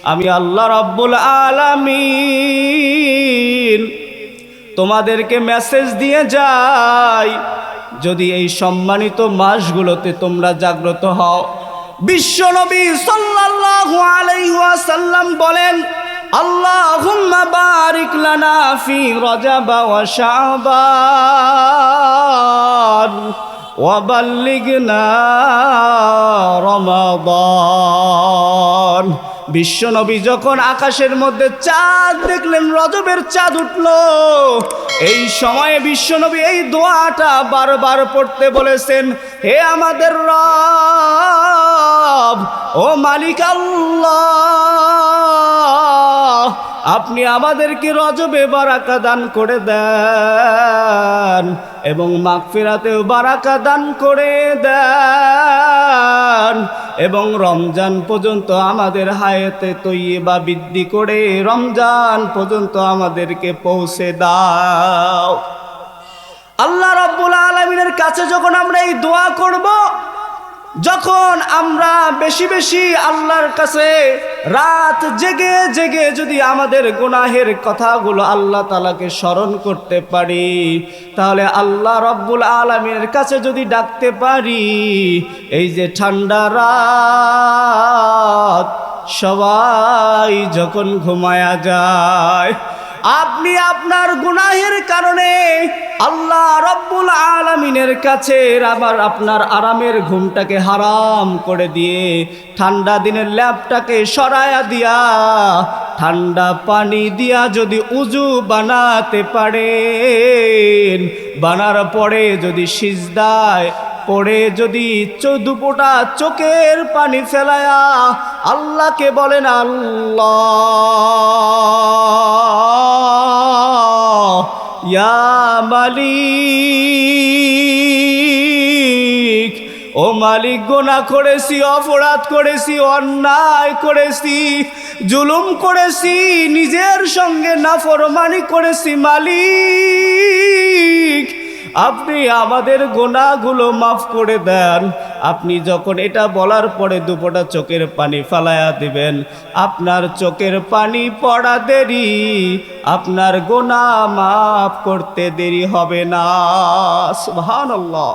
আমি আল্লাহ রাব্বুল আলামিন তোমাদেরকে মেসেজ দিয়ে যাই, যদি এই সম্মানিত মাসগুলোতে তোমরা জাগ্রত হও। বিশ্বনবী সাল্লাল্লাহু আলাইহি ওয়াসাল্লাম বলেন, আল্লাহুম্মা বারিক লানা ফি রজব ওয়া শাবান ওয়া বাল্লিগনা রমাদান। বিশ্বনবী যখন আকাশের মধ্যে চাঁদ দেখলেন, রজবের চাঁদ উঠল, এই সময়ে বিশ্বনবী এই দোয়াটা বারবার পড়তে বলেছেন, হে আমাদের রব, ও মালিক আল্লাহ, আপনি আমাদেরকে রজবে বারাকা দান করে দেন এবং মাগফিরাতেও বারাকা দান করে দেন এবং রমজান পর্যন্ত আমাদের হায়াতে তৈয়বা বৃদ্ধি করে রমজান পর্যন্ত আমাদেরকে পৌঁছে দাও। আল্লাহ রাব্বুল আলামিনের কাছে যখন আমরা এই দোয়া করব, যখন আমরা বেশি বেশি আল্লাহর কাছে রাত জেগে জেগে যদি আমাদের গুনাহের কথাগুলো আল্লাহ তাআলাকে স্মরণ করতে পারি, তাহলে আল্লাহ রাব্বুল আলামিনের কাছে যদি ডাকতে পারি, এই যে ঠান্ডা রাত সবাই যখন ঘুমায়া যায়, আপনি আপনার গুনাহের কারণে আল্লাহ রাব্বুল আলামিনের কাছে আপনার আরামের ঘুমটাকে হারাম করে দিয়ে ঠান্ডা দিনের ল্যাপটাকে সরায়া দিয়া ঠান্ডা পানি দিয়া যদি উজু বানাতে পারেন, বানার পরে যদি সিজদায় পড়ে যদি দুপোটা চোখের পানি ফেলায়া আল্লাহকে বলেন, আল্লাহ ইয়া মালিক, ও মালিক, গুনাহ করেছি, অপরাধ করেছি, অন্যায় করেছি, জুলুম করেছি, নিজের সঙ্গে নাফরমানি করেছি, মালিক আপনি আমাদের গুনাহগুলো মাফ করে দেন। আপনি যখন এটা বলার পরে দুপোটা চোখের পানি ফালায়া দিবেন, আপনার চোখের পানি পড়া দেরি, আপনার গুনাহ মাফ করতে দেরি হবে না। সুবহানাল্লাহ।